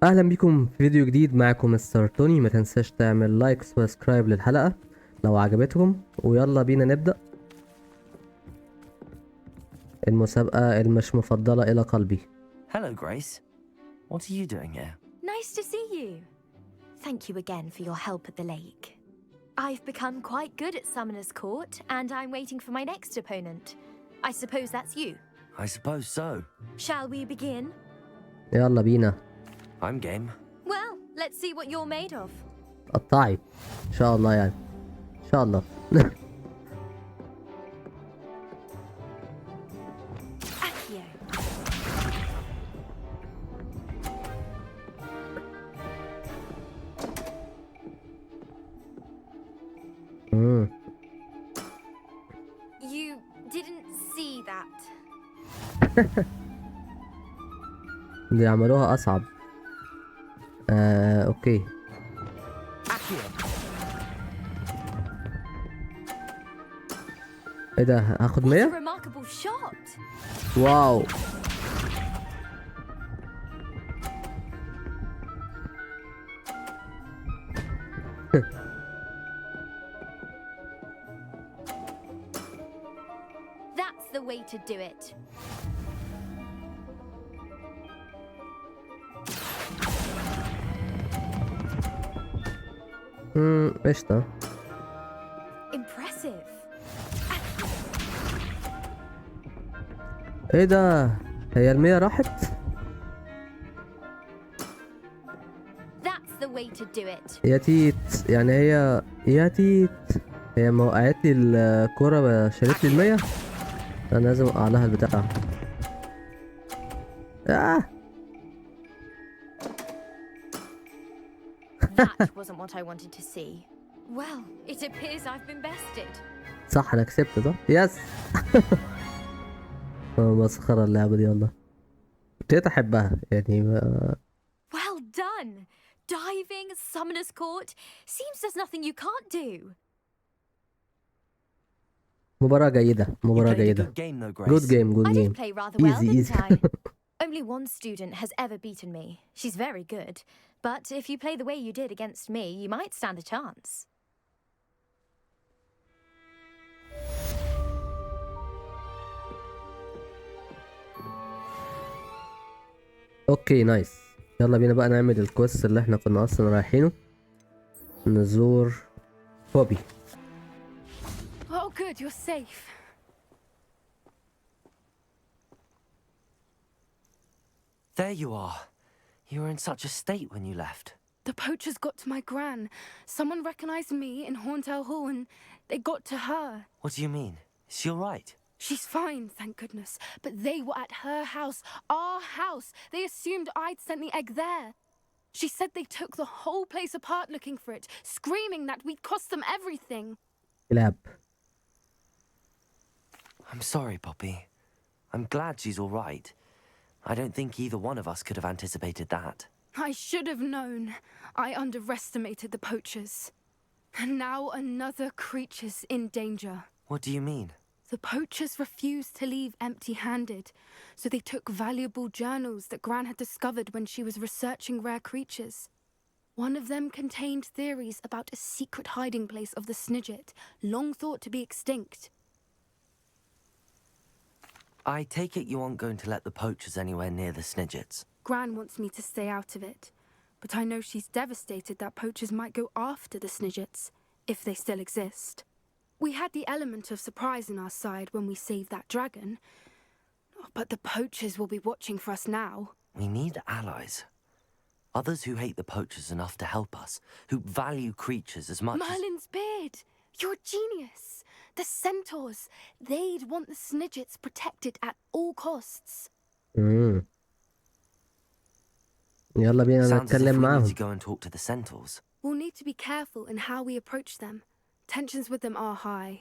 اهلا بيكم في فيديو جديد. معكم مستر توني. ما تنساش تعمل لايك وسبسكرايب للحلقة لو عجبتكم، ويلا بينا نبدأ المسابقة المش مفضلة إلى قلبي. Hello, Grace. What are you doing here? Nice to see you. Thank you again for your help at the lake. I've become quite good at Summoner's Court, and I'm waiting for my next opponent. I suppose that's you. I suppose so. Shall we begin? يلا بينا. I'm game. Well, let's see what you're made of. قطعي إن شاء الله، يعني إن شاء الله. Accio. You didn't see that. دي عملوها أصعب. أوكي. إيه ده؟ هاخد 100؟ What a remarkable shot. واو. That's the way to do it. قشطة. Impressive. ايه ده؟ هي ال100 راحت؟ That's the way to do it. يا تيت، يعني هي يا تيت هي ما وقعت لي الكورة، شالت لي ال100. انا لازم اوقع لها البتاع. That wasn't what I wanted to see. Well, it appears I've been bested. صح، انا كسبت صح؟ يس. مسخرة اللعبة دي والله. ابتديت احبها يعني Well done. Diving, Summoner's Court. Seems there's nothing you can't do. مباراة جيدة، You مباراة played a جيدة. good game, though, Grace. Good game, good I game. did play rather well, Easy, didn't easy. I? Only one student has ever beaten me. She's very good. But if you play the way you did against me, you might stand a chance. اوكي نايس. يلا بينا بقى نعمل الكويست اللي احنا كنا اصلا رايحينه. نزور بوبي. Oh, good, you're safe. There you are. You were in such a state when you left. The poachers got to my gran. Someone recognized me in Horntail Hall and they got to her. What do you mean? Is she all right? She's fine, thank goodness. But they were at her house, our house. They assumed I'd sent the egg there. She said they took the whole place apart looking for it, screaming that we'd cost them everything. لعب. I'm sorry, Poppy. I'm glad she's all right. I don't think either one of us could have anticipated that. I should have known. I underestimated the poachers. And now another creature's in danger. What do you mean? The poachers refused to leave empty-handed, so they took valuable journals that Gran had discovered when she was researching rare creatures. One of them contained theories about a secret hiding place of the Snidget, long thought to be extinct. I take it you aren't going to let the poachers anywhere near the Snidgets. Gran wants me to stay out of it, but I know she's devastated that poachers might go after the Snidgets, if they still exist. We had the element of surprise on our side when we saved that dragon, but the poachers will be watching for us now. We need allies. Others who hate the poachers enough to help us, who value creatures as much Merlin's beard! You're a genius! The centaurs! They'd want the Snidgets protected at all costs. يلا بينا Sounds as if نتكلم we need معاهم. to go and talk to the centaurs. We'll need to be careful in how we approach them. Tensions with them are high.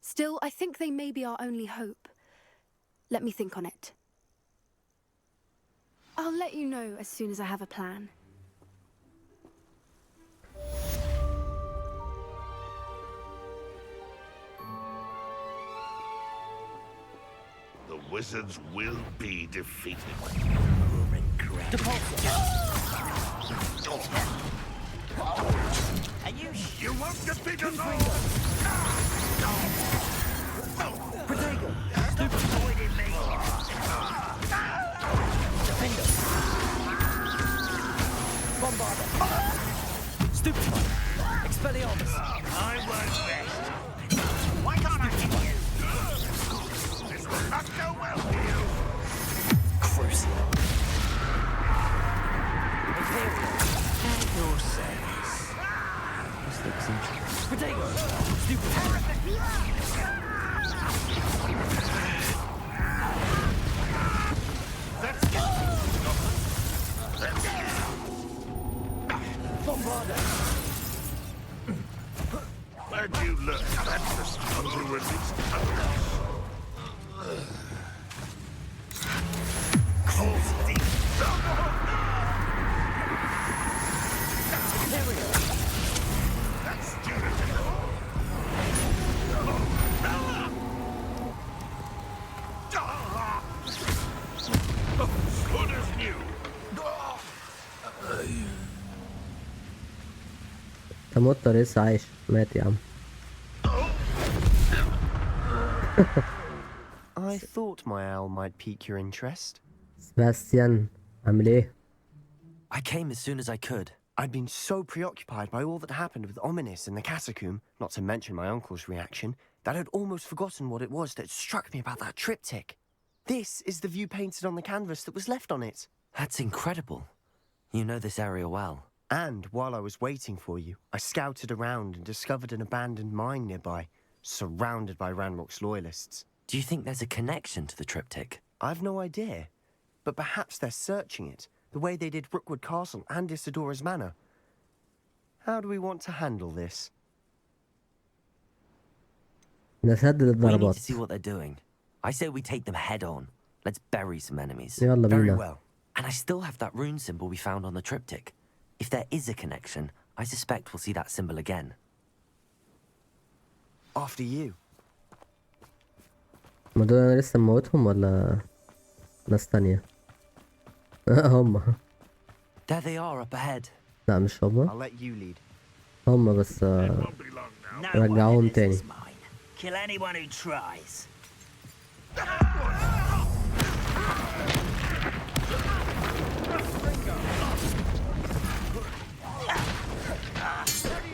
Still, I think they may be our only hope. Let me think on it. I'll let you know as soon as I have a plan. The wizards will be defeated. Deposit. Are you You won't defeat us all! Protego? Stupid avoided me. Defender. Bombarder. Stupid one. Expelliarmus. I won't rest. Why can't I hit you? This will not go well for you. Crucial. Imperial. At your service. This looks interesting. Protego. Stupid. Bombarder. Glad you learned that system to release others. Close deep. Imperial. That's beautiful. Good as new. انت مت لسه عايش؟ مات يا عم. I thought my owl might pique your interest. سباستيان عامل ايه؟ I came as soon as I could. I'd been so preoccupied by all that happened with Ominis in the catacomb, not to mention my uncle's reaction, that I'd almost forgotten what it was that struck me about that triptych. This is the view painted on the canvas that was left on it. That's incredible. You know this area well. And while I was waiting for you, I scouted around and discovered an abandoned mine nearby, surrounded by Ranrock's loyalists. Do you think there's a connection to the triptych? I've no idea, but perhaps they're searching it, the way they did Rookwood Castle and Isidora's Manor. How do we want to handle this? نسدد We need الضربات. to see what they're doing. I say we take them head on. Let's bury some enemies. يلا Very بينا. well. And I still have that rune symbol we found on the triptych. If there is a connection, I suspect we'll see that symbol again. After you. ما دول انا لسه موتهم ولا ناس تانية؟ هم. There they are up ahead. لا مش هم. I'll let you lead. هم بس Won't be long now. رجعوهم تاني. Kill anyone who tries.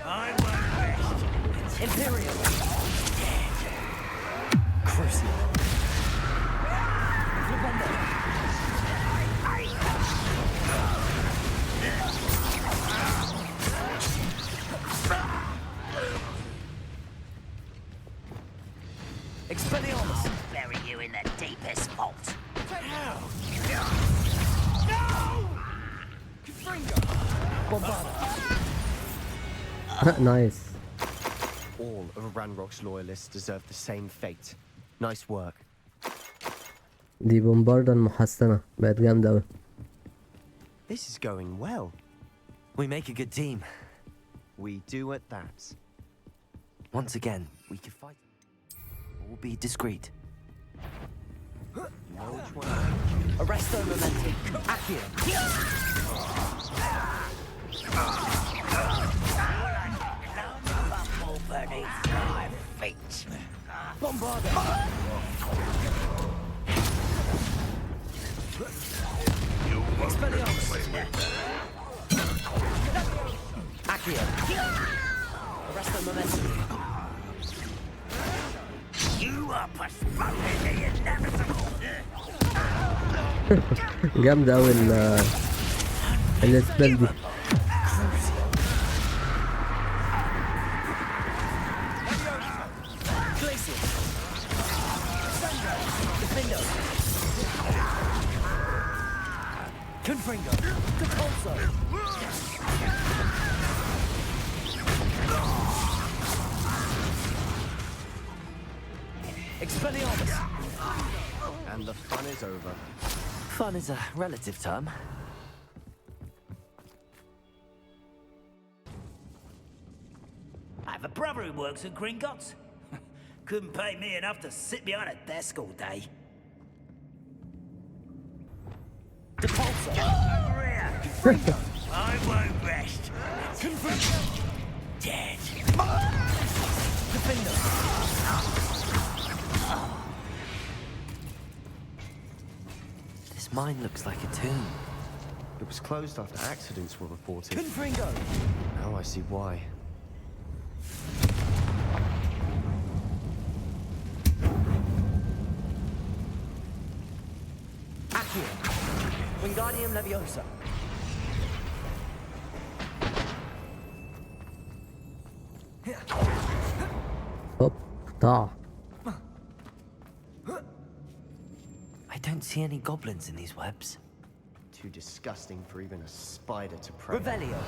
I won't rest. Imperial. Crucial. Defender. Expelliarmus. Bury you in the deepest vault. Bombarder. نايس. All of Ranrock's loyalists deserve the same fate. Nice work. دي بومباردة المحسنة بقت جامدة أوي. This is going well. We make a good team. We do at that. Once again, we can fight. We'll be discreet. Arresto momentum. Accio. Beneath my feet. Bombarder. Expelliarmus. Accio. Arresto momentum. You are postponing the inevitable. جامدة أوي السبيل دي. Confringo. Depulso. Expelliarmus. And the fun is over. Fun is a relative term. I have a brother who works at Gringotts. Couldn't pay me enough to sit behind a desk all day. Depulso. Over here. I won't rest. Dead. This mine looks like a tomb. It was closed after accidents were reported. Confringo! Now I see why. Accio! Wingardium Leviosa! هوب قطع. I don't see any goblins in these webs. Too disgusting for even a spider to prey. Revelio!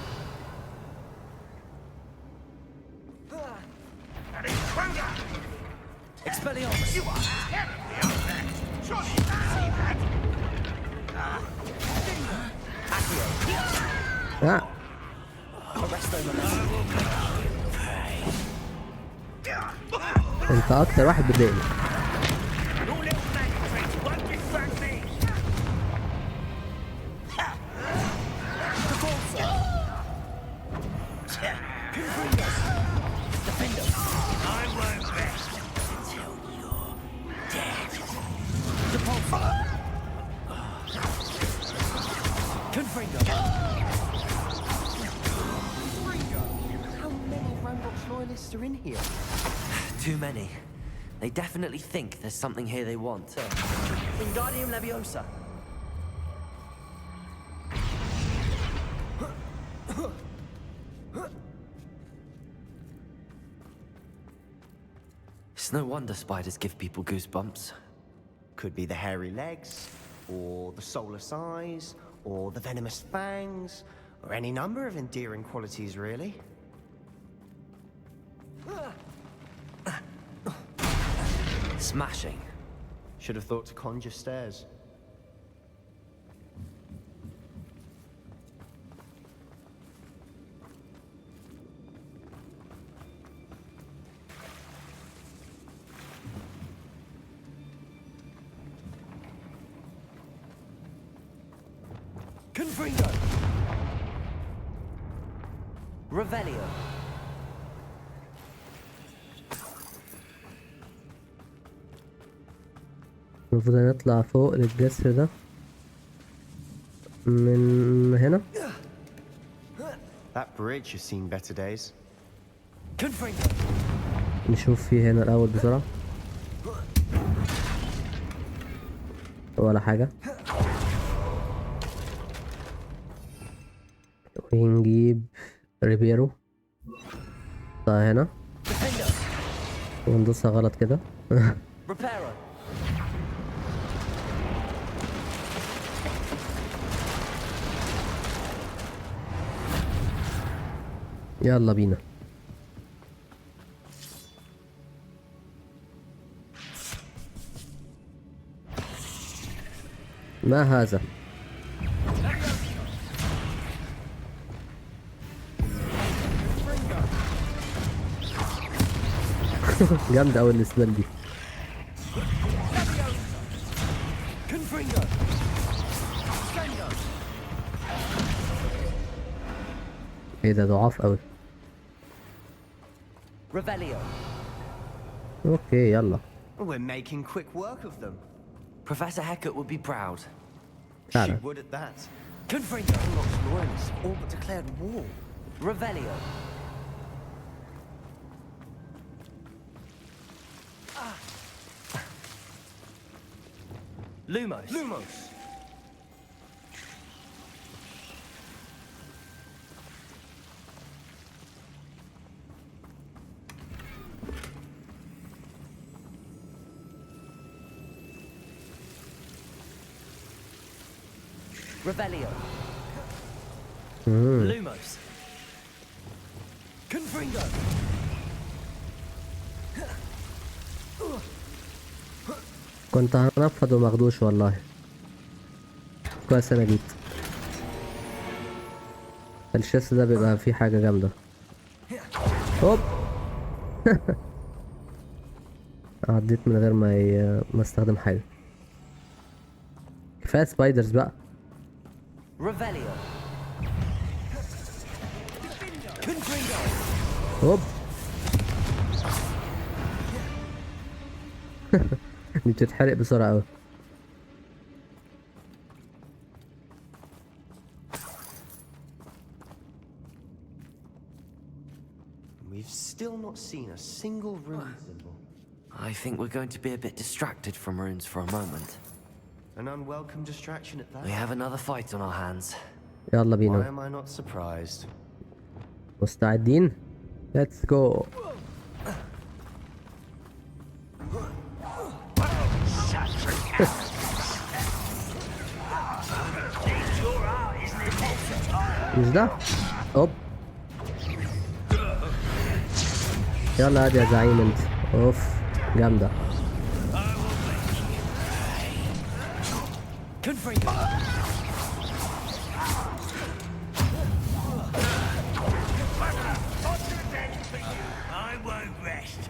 An intruder! Expelliarmus! You are terribly unfair! Surely you can see that! Accio! Ah. Arresto Memento! انت اكتر واحد بتضايقني. Your little magic tricks won't distract me! I won't rest until you're dead. Confringo! How many Rambox loyalists are in here? Too many. They definitely think there's something here they want. Wingardium Leviosa! It's no wonder spiders give people goosebumps. Could be the hairy legs, or the soulless eyes, or the venomous fangs, or any number of endearing qualities, really. Smashing. Should have thought to conjure stairs. Confringo! Revelio! المفروض نطلع فوق للجسر ده من هنا. That bridge has seen better days. Confringo! نشوف فيه هنا الأول بسرعة. ولا حاجة. ونجيب ريبيرو. طيب هنا. وندوسها غلط كده. Reparo! يلا بينا. ما هذا؟ جامدة أوي السبل دي. Confringo! ايه ده ضعاف أوي. Revelio! اوكي يلا. We're making quick work of them. Professor Hecat would be proud. She فعلا. would at that. Confringo! Unlocked loyalists all but declared war. Revelio! Lumos! Lumos! Revelio! Lumos! Confringo! كنت هنفض وماخدوش والله. كويس انا جيت. الشيس ده بيبقى فيه حاجة جامدة. هوب. عديت من غير ما استخدم حاجة. كفاية سبايدرز بقى. Revelio! هوب. دي بتتحرق بسرعة أوي. We've still not seen a single rune symbol. I think we're going to be a bit distracted from runes for a moment. An unwelcome distraction at that. We have another fight on our hands. يلا Why بينا. am I not surprised? مستعدين؟ Let's go. مش ده؟ هوب. يلا هادي يا زعيم انت. اوف جامدة. I won't rest.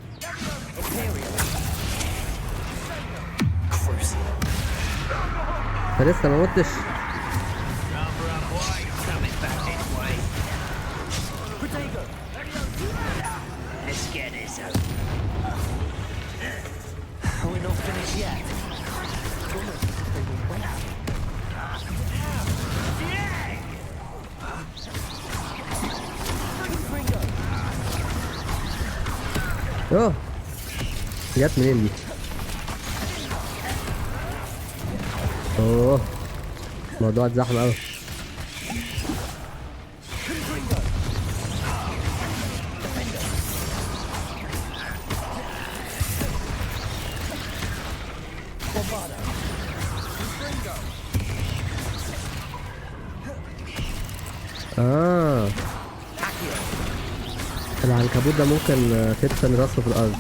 انت لسه ما متش. Number up wide, coming back this way. Let's get this over. We're not finished yet. اوه جت منين دي؟ اوه الموضوع اتزحم اوي. العنكبوت ده ممكن تدفن راسه في الأرض.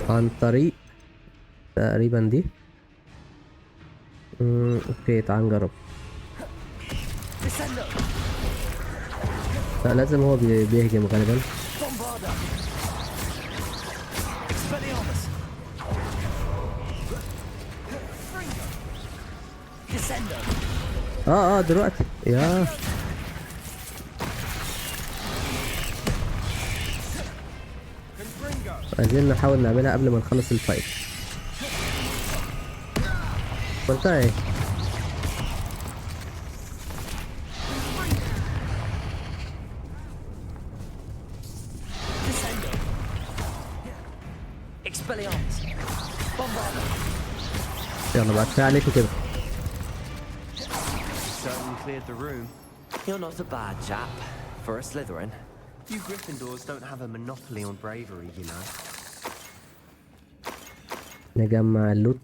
عن طريق تقريبا دي. اوكي تعال نجرب. لا لازم هو بيهجم غالبا. دلوقتي يا عايزين نحاول نعملها قبل ما نخلص الفايت. قلتها ايه؟ يلا بقى كفاية عليكوا كده. Certainly cleared the room. You're not a bad chap for a Slytherin. You Gryffindors don't have a monopoly on bravery, you know. نجمع اللوت.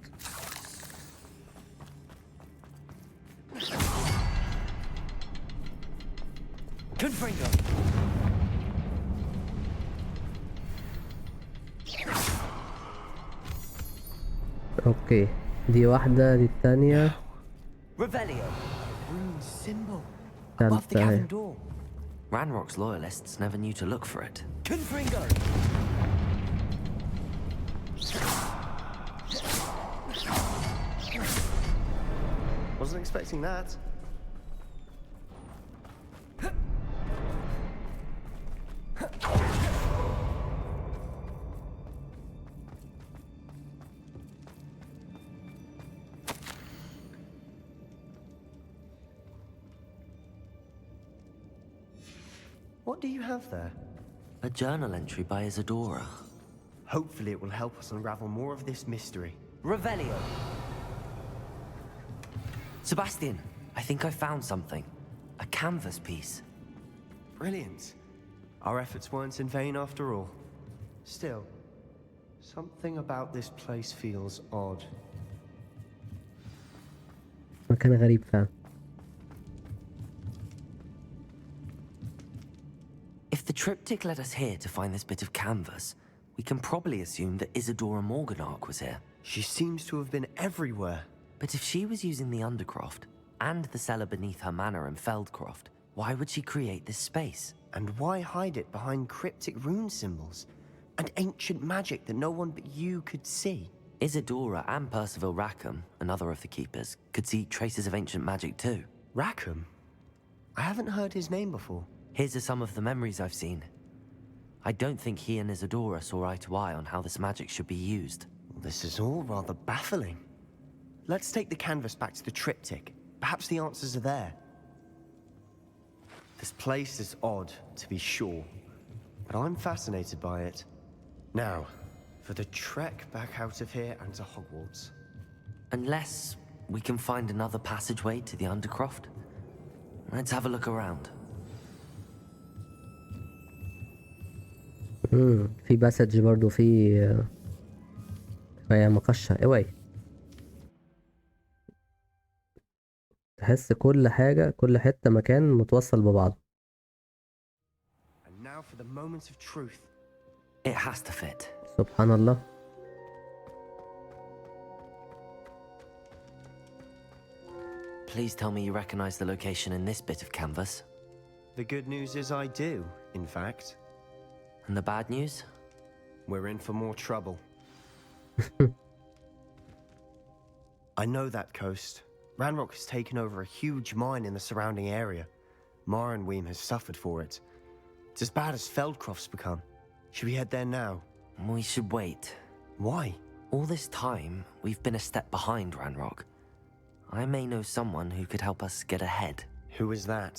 اوكي دي واحدة دي التانية. Revelio. Rune symbol. Can't Above the say. cavern door. Ranrock's loyalists never knew to look for it. Confringo! Wasn't expecting that. What do you have there? A journal entry by Isadora. Hopefully it will help us unravel more of this mystery. Revelio. Sebastian, I think I found something. A canvas piece. Brilliant. Our efforts weren't in vain after all. Still, something about this place feels odd. مكان غريب فعلا. If the triptych led us here to find this bit of canvas, we can probably assume that Isadora Morganark was here. She seems to have been everywhere. But if she was using the Undercroft and the cellar beneath her manor in Feldcroft, why would she create this space? And why hide it behind cryptic rune symbols? And ancient magic that no one but you could see? Isadora and Percival Rackham, another of the keepers, could see traces of ancient magic too. Rackham? I haven't heard his name before. His are some of the memories I've seen. I don't think he and Isadora saw eye to eye on how this magic should be used. This is all rather baffling. Let's take the canvas back to the triptych. Perhaps the answers are there. This place is odd, to be sure, but I'm fascinated by it. Now, for the trek back out of here and to Hogwarts. Unless we can find another passageway to the Undercroft. Let's have a look around. في باسج برضو في شوية مقشة اوعي. تحس كل حاجة كل حتة مكان متوصل ببعض. And now for the moment of truth. It has to fit. سبحان الله. Please tell me you recognize the location in this bit of canvas. The good news is I do, in fact. And the bad news? We're in for more trouble. I know that coast. Ranrock has taken over a huge mine in the surrounding area. Marenweem has suffered for it. It's as bad as Feldcroft's become. Should we head there now? We should wait. Why? All this time, we've been a step behind Ranrock. I may know someone who could help us get ahead. Who is that?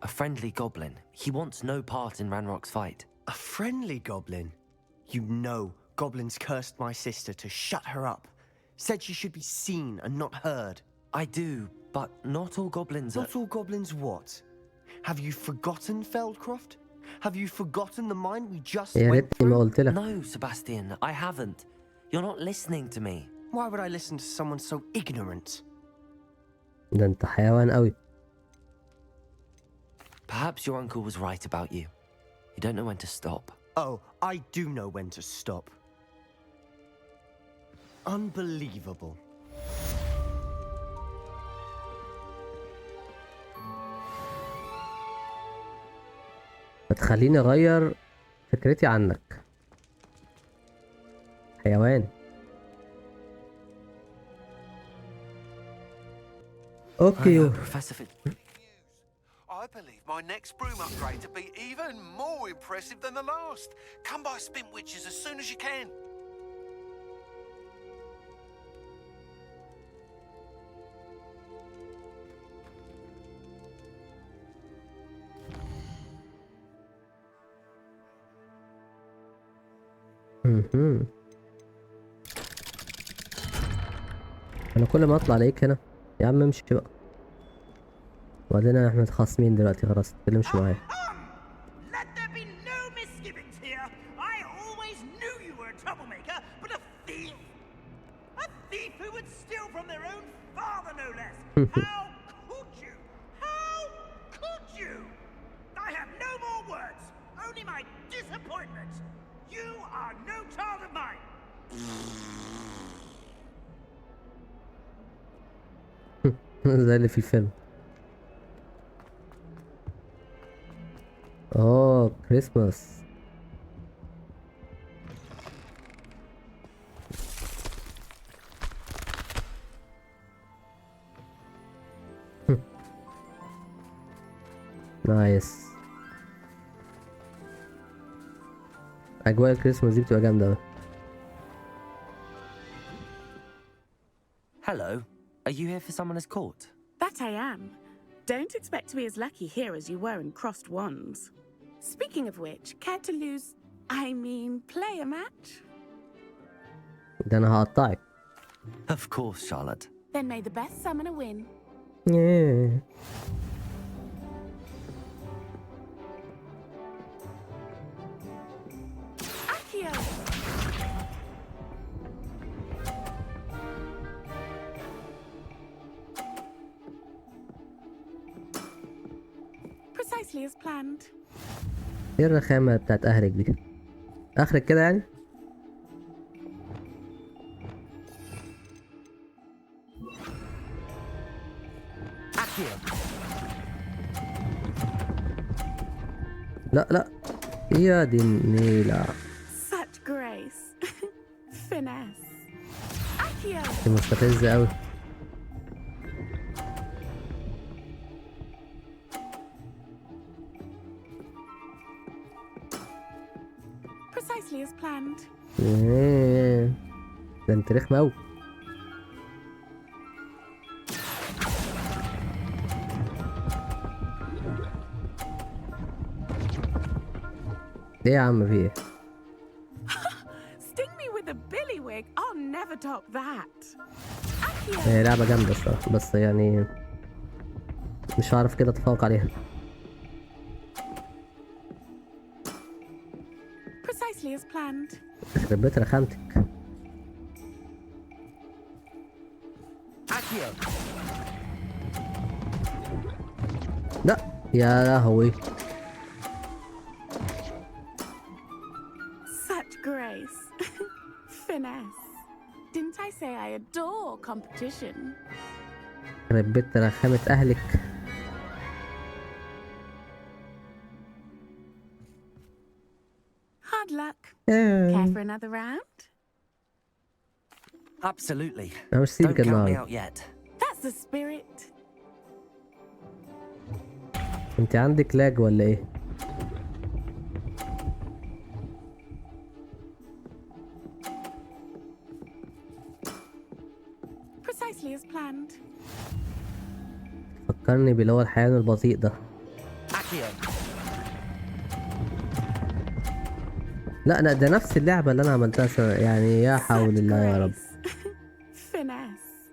A friendly goblin. He wants no part in Ranrock's fight. A friendly goblin? You know, goblins cursed my sister to shut her up. Said she should be seen and not heard. I do, but not all goblins are... Not all goblins what? Have you forgotten Feldcroft? Have you forgotten the mine we just يا went ريتني ما through? قلت لك. No, Sebastian, I haven't. You're not listening to me. Why would I listen to someone so ignorant? ده انت حيوان قوي. Perhaps your uncle was right about you. You don't know when to stop. Oh, I do know when to stop. Unbelievable. هتخليني اغير فكرتي عنك. حيوان. اوكي. Professor I believe my next broom upgrade to be even more impressive than the last. Come by Spin Witches as soon as you can. انا كل ما اطلع عليك هنا يا عم امشي بقى. وبعدين احنا متخاصمين دلوقتي خلاص متتكلمش معايا. Let there be no misgivings here. I always knew you were a troublemaker, but a thief? A thief who would steal from their own father, no less. How could you? How could you? I have no more words, only my disappointment. You are no child of mine. زي اللي في الفيلم. اوه كريسماس. نايس. اجواء الكريسماس دي بتبقى جامده اوي. Hello. Are you here for Summoner's Court? That I am. Don't expect to be as lucky here as you were in Crossed Wands. Speaking of which, care to play a match? ده انا هقطعك. Of course, Charlotte. Then may the best summoner win. Yeah. Accio! Precisely as planned. ايه الرخامة بتاعت اهلك دي؟ اخرك كده يعني؟ لا لا يا دي النيلة. Such grace. Finesse. Accio. دي مستفزة أوي. Precisely as planned. ده انت رخمة أوي. ايه يا عم في ايه؟ Sting me with a billywig. I'll never top that. Accio. هي لعبة جامدة الصراحة، بس يعني مش هعرف كده اتفوق عليها. Precisely as planned. يخرب بيت رخامتك. Accio! لا يا لهوي. Such grace. Finesse. Didn't I say I adore competition? يخرب بيت رخامة أهلك. Hard luck. Care for another round? Absolutely. أنا مش Don't سيبك count me النهاردة. out yet. That's the spirit. انت عندك لاج ولا ايه؟ Precisely as planned. فكرني باللي هو الحيوان البطيء ده. Accio! لا لا ده نفس اللعبة اللي أنا عملتها يعني يا حول Such الله يا رب. grace. Finesse.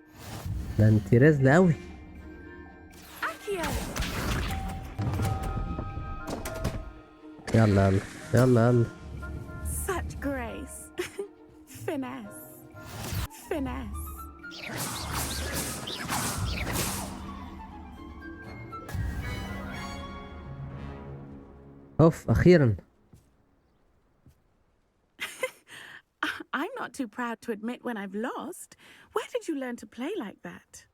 ده انت رزلة أوي. Accio. يلا يلا يلا يلا. Such grace. Finesse. Finesse. اوف أخيرا. I'm not too proud to admit when I've lost. Where did you learn to play like that?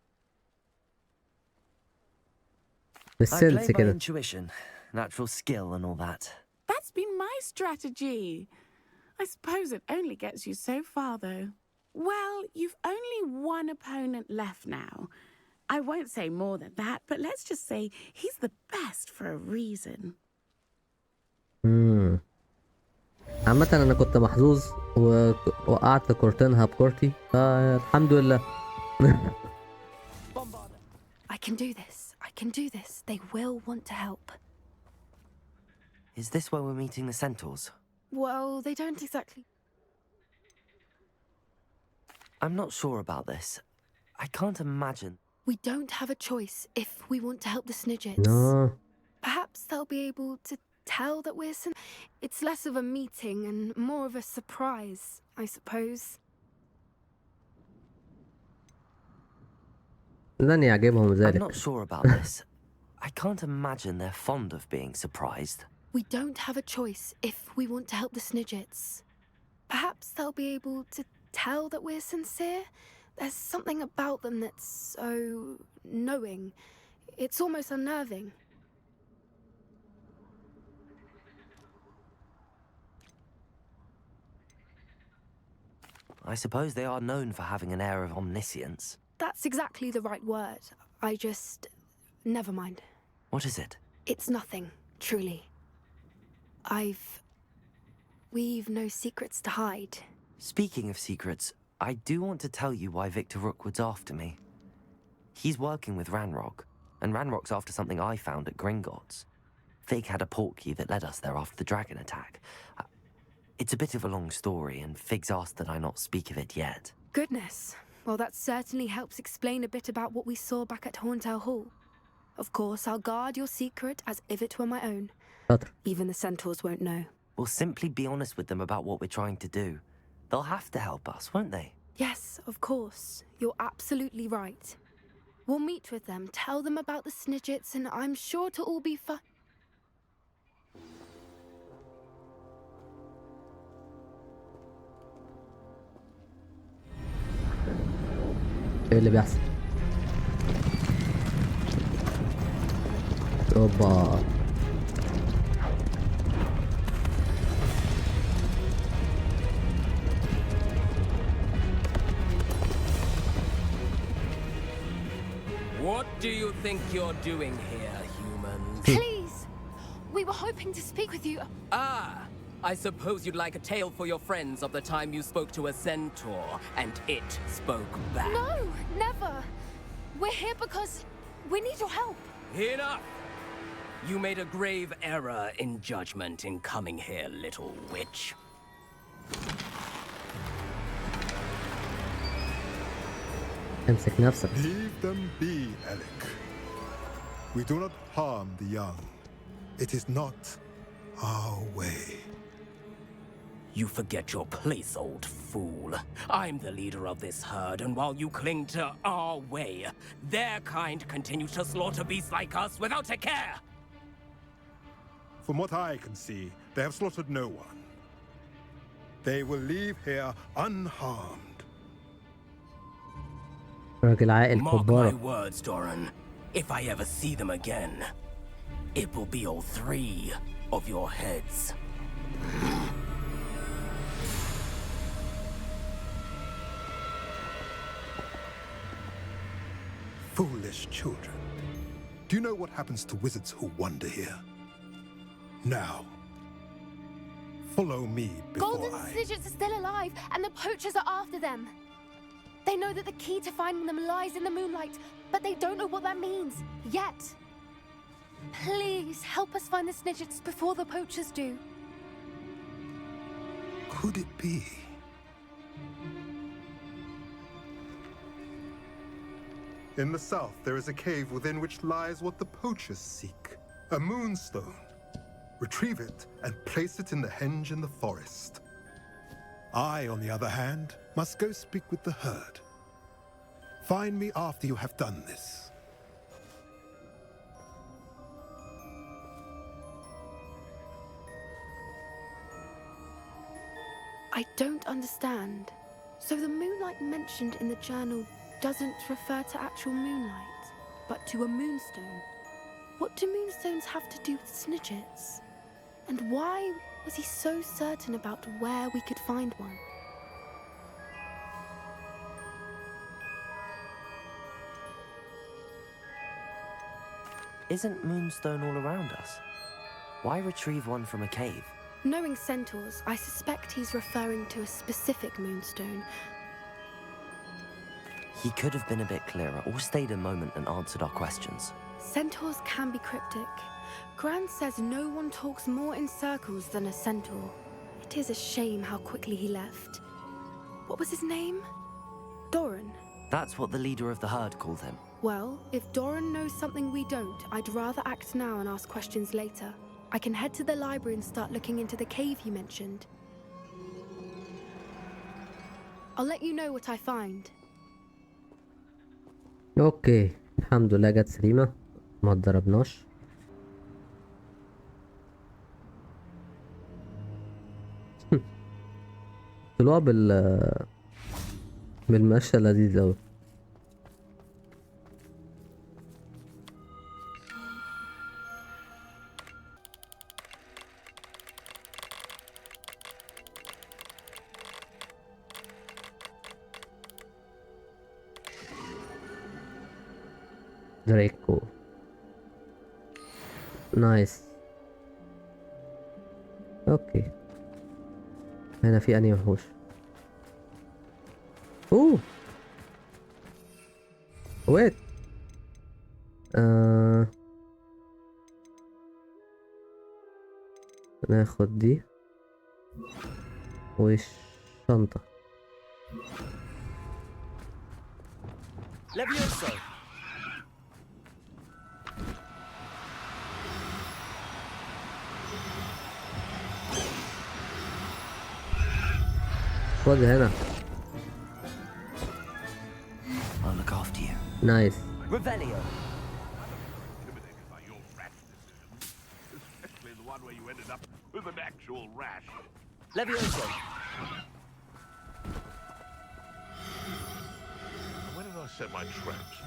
I بالسنس play by كده. intuition, natural skill and all that. That's been my strategy. I suppose it only gets you so far, though. Well, you've only one opponent left now. I won't say more than that, but let's just say he's the best for a reason. عامة أنا كنت محظوظ ووقعت كورتينها بكورتي فالحمد لله. I can do this. I can do this. They will want to help. Is this where we're meeting the centaurs? Well, they don't exactly. I'm not sure about this. I can't imagine. We don't have a choice if we want to help the Snidgets. No. Perhaps they'll be able to tell that we're It's less of a meeting and more of a surprise, I suppose. لن يعجبهم I'm ذلك. not sure about this. I can't imagine they're fond of being surprised. We don't have a choice if we want to help the Snidgets. Perhaps they'll be able to tell that we're sincere. There's something about them that's so knowing. It's almost unnerving. I suppose they are known for having an air of omniscience. That's exactly the right word. I just... Never mind. What is it? It's nothing, truly. We've no secrets to hide. Speaking of secrets, I do want to tell you why Victor Rookwood's after me. He's working with Ranrock, and Ranrock's after something I found at Gringotts. Fig had a portkey that led us there after the dragon attack. It's a bit of a long story, and Fig's asked that I not speak of it yet. Goodness. Well, that certainly helps explain a bit about what we saw back at Horntail Hall. Of course, I'll guard your secret as if it were my own. شاطر. Even the centaurs won't know. We'll simply be honest with them about what we're trying to do. They'll have to help us, won't they? Yes, of course. You're absolutely right. We'll meet with them, tell them about the Snidgets, and I'm sure to all be fine. ايه اللي بيحصل؟ اوبا. What do you think you're doing here, humans? Please! We were hoping to speak with you. Ah, I suppose you'd like a tale for your friends of the time you spoke to a centaur and it spoke back. No, never. We're here because we need your help. Enough! You made a grave error in judgment in coming here, little witch. امسك نفسك. Leave them be, Alec. We do not harm the young. It is not our way. You forget your place, old fool. I'm the leader of this herd, and while you cling to our way, their kind continue to slaughter beasts like us without a care! From what I can see, they have slaughtered no one. They will leave here unharmed. راجل عاقل Mark my كبارة. words, Doran. If I ever see them again, it will be all 3 of your heads. Foolish children. Do you know what happens to wizards who wander here? Now, follow me before Golden Snidgets are still alive, and the poachers are after them. They know that the key to finding them lies in the moonlight, but they don't know what that means, yet. Please, help us find the Snidgets before the poachers do. Could it be? In the south, there is a cave within which lies what the poachers seek. A moonstone. Retrieve it and place it in the henge in the forest. I, on the other hand, must go speak with the herd. Find me after you have done this. I don't understand. So the moonlight mentioned in the journal doesn't refer to actual moonlight, but to a moonstone. What do moonstones have to do with Snidgets? And why was he so certain about where we could find one? Isn't Moonstone all around us? Why retrieve one from a cave? Knowing centaurs, I suspect he's referring to a specific moonstone. He could have been a bit clearer or stayed a moment and answered our questions. Centaurs can be cryptic. Gran says no one talks more in circles than a centaur. It is a shame how quickly he left. What was his name? Doran. That's what the leader of the herd called him. Well, if Doran knows something we don't, I'd rather act now and ask questions later. I can head to the library and start looking into the cave you mentioned. I'll let you know what I find. اوكي الحمد لله جت سليمة، ما اتضربناش. طلوع بالمشى لذيذ اوي. دريكو نايس. اوكي هنا في انهي وحوش؟ اوه ويت ناخد دي والشنطة. Levioso! خد هنا. I'll look after you. نايس. Revelio! Intimidated by your rash decisions, especially the one where you ended up with an actual rash. Levioso! Where did I set my traps?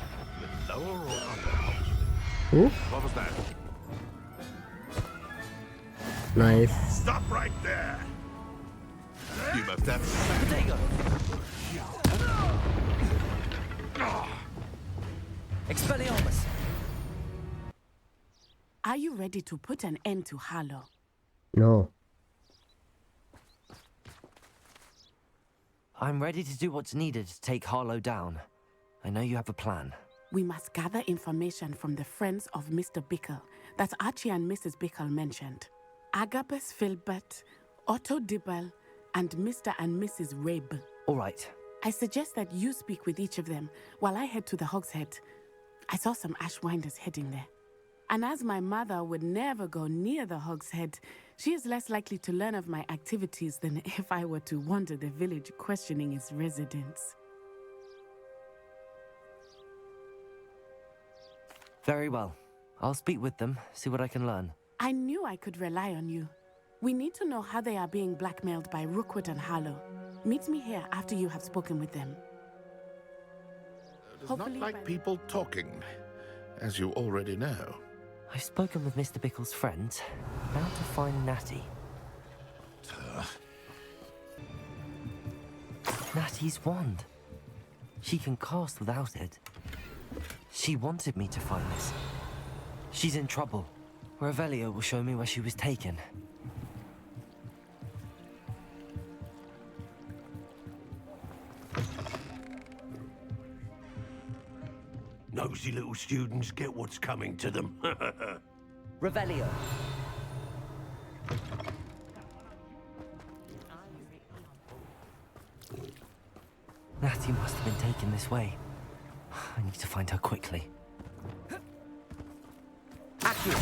The lower or upper house? Ooh. What was that? Nice. Stop right there! You must have Potato! Expelliarmus! Are you ready to put an end to Harlow? No. I'm ready to do what's needed to take Harlow down. I know you have a plan. We must gather information from the friends of Mr. Bickle that Archie and Mrs. Bickle mentioned. Agabus Filbert, Otto Dibble, and Mr. and Mrs. Rabe. All right. I suggest that you speak with each of them while I head to the Hogshead. I saw some Ashwinders heading there. And as my mother would never go near the Hogshead, she is less likely to learn of my activities than if I were to wander the village questioning its residents. Very well. I'll speak with them, see what I can learn. I knew I could rely on you. We need to know how they are being blackmailed by Rookwood and Harlow. Meet me here after you have spoken with them. Does not like people talking, as you already know. I've spoken with Mr. Bickle's friend. Now to find Natty. Natty's wand. She can cast without it. She wanted me to find this. She's in trouble. Revelio will show me where she was taken. Nosy little students get what's coming to them. Revelio. Natty must have been taken this way. I need to find her quickly. Accurate.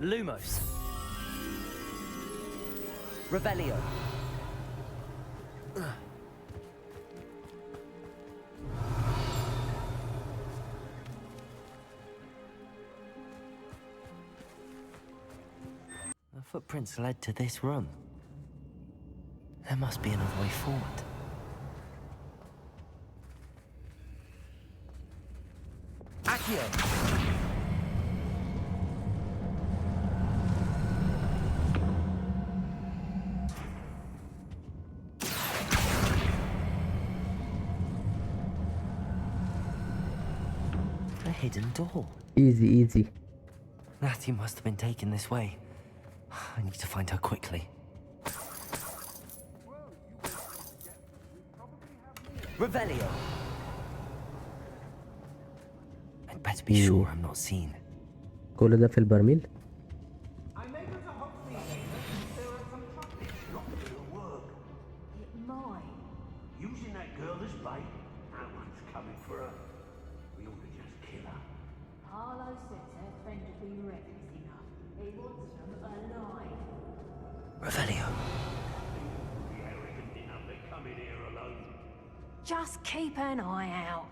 Lumos. Revelio. The footprints led to this room. There must be another way forward. Accio! A hidden door. Easy, easy. Natty must have been taken this way. I need to find her quickly. Revelio. I'd better be sure I'm not seen. كل ده في البرميل. I'm able to hope there are some trumpets not doing work. It might. Using that girl as bait, that one's coming for her. We ought to just kill her. Harlow says her friend would be reckless enough. He wants them alive. Revelio. The arrogant enough to come in here alone. Just keep an eye out.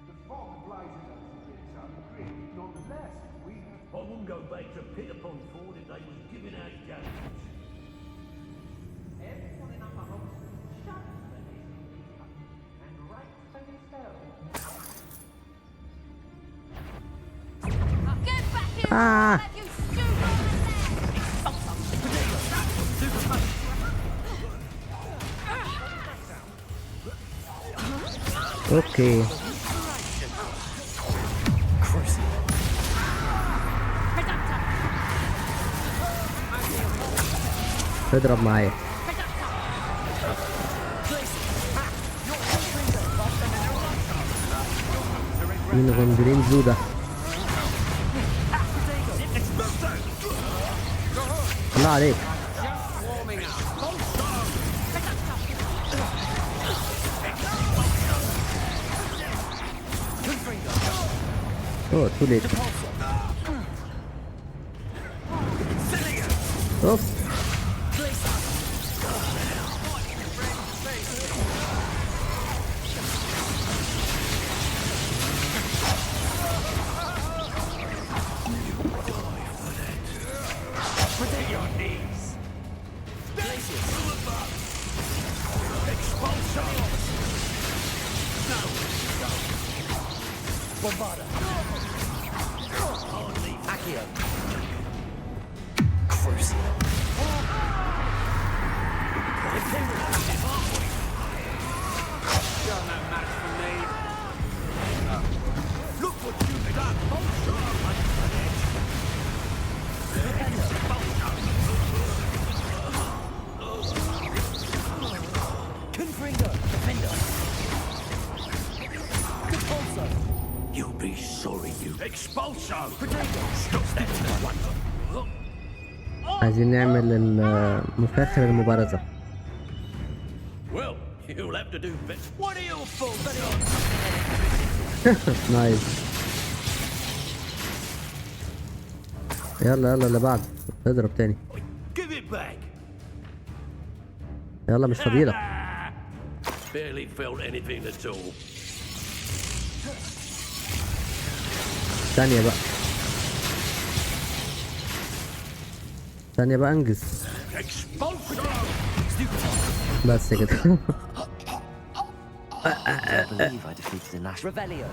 The fog blazes us against some grit, nonetheless. I wouldn't go back to Pitterpon Ford if they was giving out games. Everyone in Upper Hogsmeade shudders when they see these coming, and right for his spell. Get back here! Ah. You stupid! اوكي. اضرب معايا. مين غندرين زودة؟ الله عليك. اوه too late. اوف. Expulsion! No! Bombarda. Accio. Crucial. You're no match for me. Look what you've done. Confringo. Defender. Repulso. You'll be sorry you... Expulso! Potato. Stop that one. عايزين نعمل المفاخر المبارزة. Well, you'll have to do better. What are you for? نايس. يلا اللي بعده اضرب تاني. Give it back. يلا مش فضيلة. Barely felt anything at all. ثانية بقى انجز. بس كده. I believe I defeated the Nash. Revelio.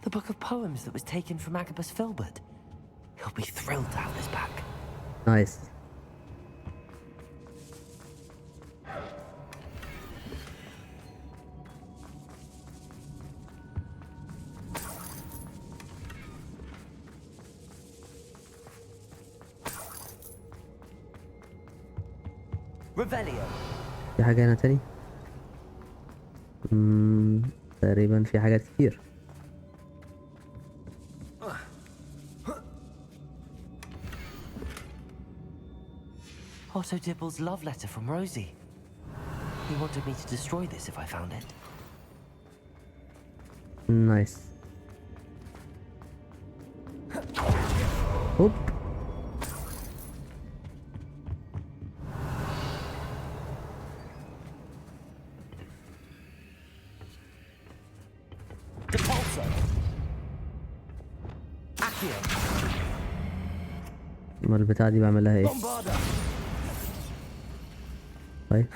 The book of poems that was taken from Agabus Filbert. He'll be thrilled to have this back. نايس. Revelio. في حاجة هنا تاني؟ تقريبا في حاجات كتير. Otto Dibble's love letter from Rosie. He wanted me to destroy this if I found it. نايس. هوب. Repulso. Accio. امال البتاعة دي بعملها ايه؟ Bombarda. طيب.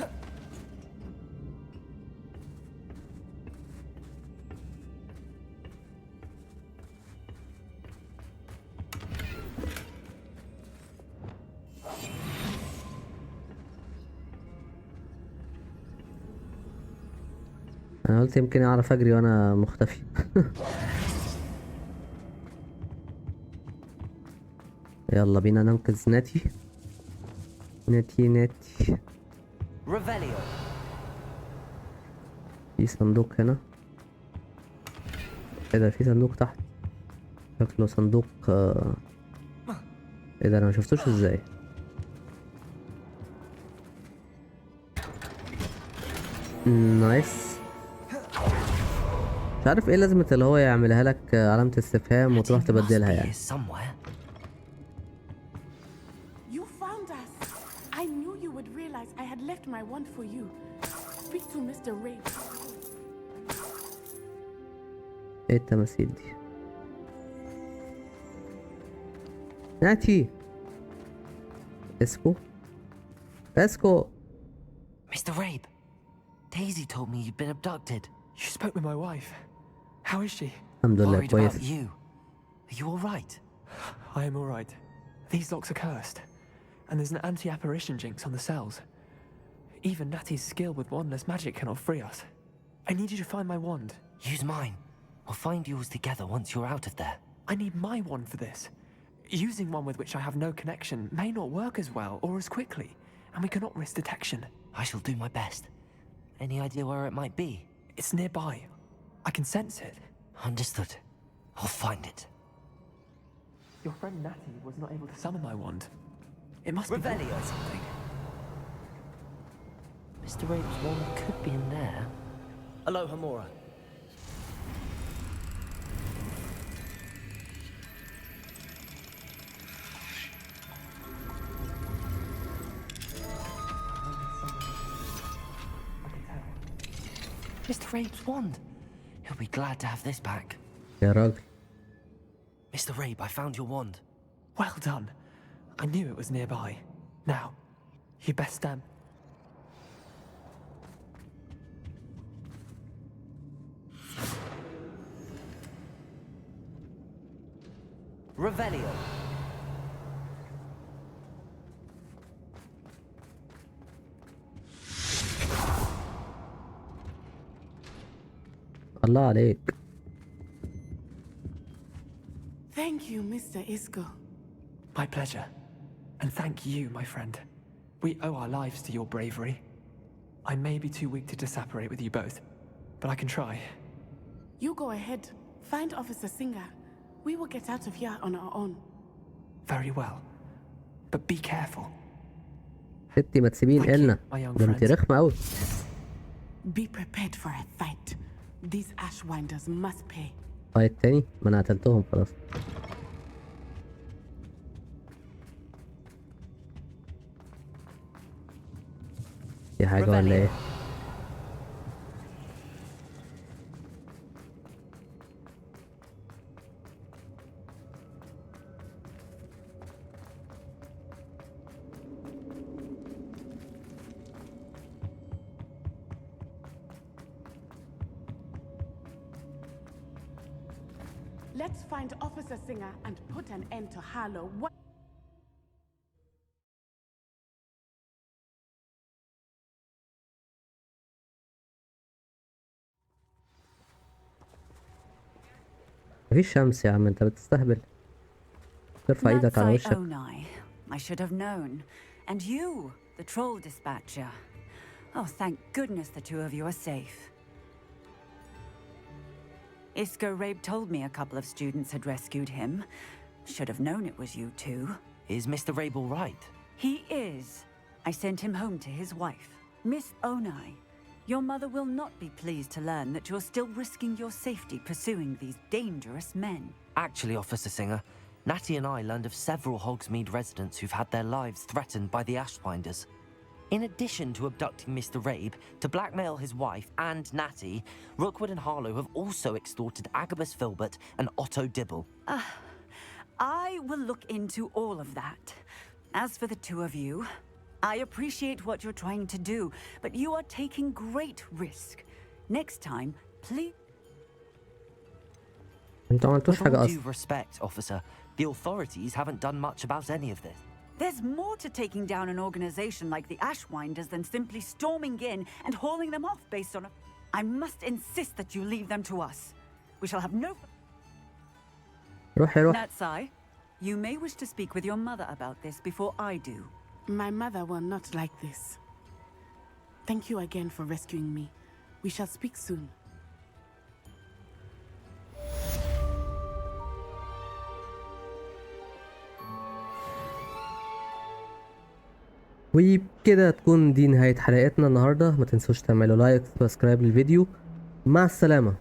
انا قلت يمكن اعرف اجري وانا مختفي. يلا بينا ننقذ ناتي. ناتي. Revelio. في صندوق هنا. ايه ده؟ في صندوق تحت. شكله صندوق ايه ده؟ انا ما شفتوش ازاي. نايس. مش عارف ايه لازمة اللي هو يعملها لك علامة استفهام وتروح تبدلها يعني. You found us. I knew you would realize I had left my wand for you. Speak to Mr. Ray. ايه التماثيل دي؟ ناتي. اسكو. Mr. Rabe, Daisy told me you'd been abducted. You spoke with my wife. How is she? الحمد لله Worried كويس. about you. Are you all right? I am all right. These locks are cursed, and there's an anti-apparition jinx on the cells. Even Natty's skill with wandless magic cannot free us. I need you to find my wand. Use mine. We'll find yours together once you're out of there. I need my wand for this. Using one with which I have no connection may not work as well or as quickly, and we cannot risk detection. I shall do my best. Any idea where it might be? It's nearby. I can sense it. Understood. I'll find it. Your friend Natty was not able to summon my wand. It must Revelio. be something. Mr. Rabe's wand could be in there. Aloha Mora. Mr. Rabe's wand. He'll be glad to have this back. يا راجل. Mr. Rabe, I found your wand. Well done. I knew it was nearby. Now, you best stand. Revelio. الله عليك. Thank you, Mr. Isco. My pleasure. And thank you, my friend. We owe our lives to your bravery. I may be too weak to disapparate with you both, but I can try. You go ahead. Find Officer Singer. We will get out of here on our own. Very well. But be careful. ستي ما تسيبين إلنا، my young ده انت friends. رخمة أوي. Be prepared for a fight. These Ashwinders must pay. فايت تاني؟ ما أنا قتلتهم خلاص. في حاجة ولا إيه؟ Let's find Officer Singer and put an end to Harlow. مفيش شمس يا عم، انت بتستهبل. ترفع ايدك على وشك. Onai. I should have known. And you, the troll dispatcher. Oh, thank goodness the two of you are safe. Isco Rabe told me a couple of students had rescued him. Should have known it was you two. Is Mr. Rabe all right? He is. I sent him home to his wife. Miss Onai, your mother will not be pleased to learn that you're still risking your safety pursuing these dangerous men. Actually, Officer Singer, Natty and I learned of several Hogsmeade residents who've had their lives threatened by the Ashwinders. In addition to abducting Mr. Rabe to blackmail his wife and Natty, Rookwood and Harlow have also extorted Agabus Filbert and Otto Dibble. I will look into all of that. As for the two of you, I appreciate what you're trying to do, but you are taking great risk. Next time, please. انتوا ما عملتوش With حاجة all أصلا. due respect, officer, the authorities haven't done much about any of this. There's more to taking down an organization like the Ashwinders than simply storming in and hauling them off based on a... I must insist that you leave them to us. We shall have no... روح. Natsai, you may wish to speak with your mother about this before I do. My mother will not like this. Thank you again for rescuing me. We shall speak soon. وبكده تكون دي نهاية حلقتنا النهاردة. ما تنسوش تعملوا لايك وسبسكرايب للفيديو. مع السلامة.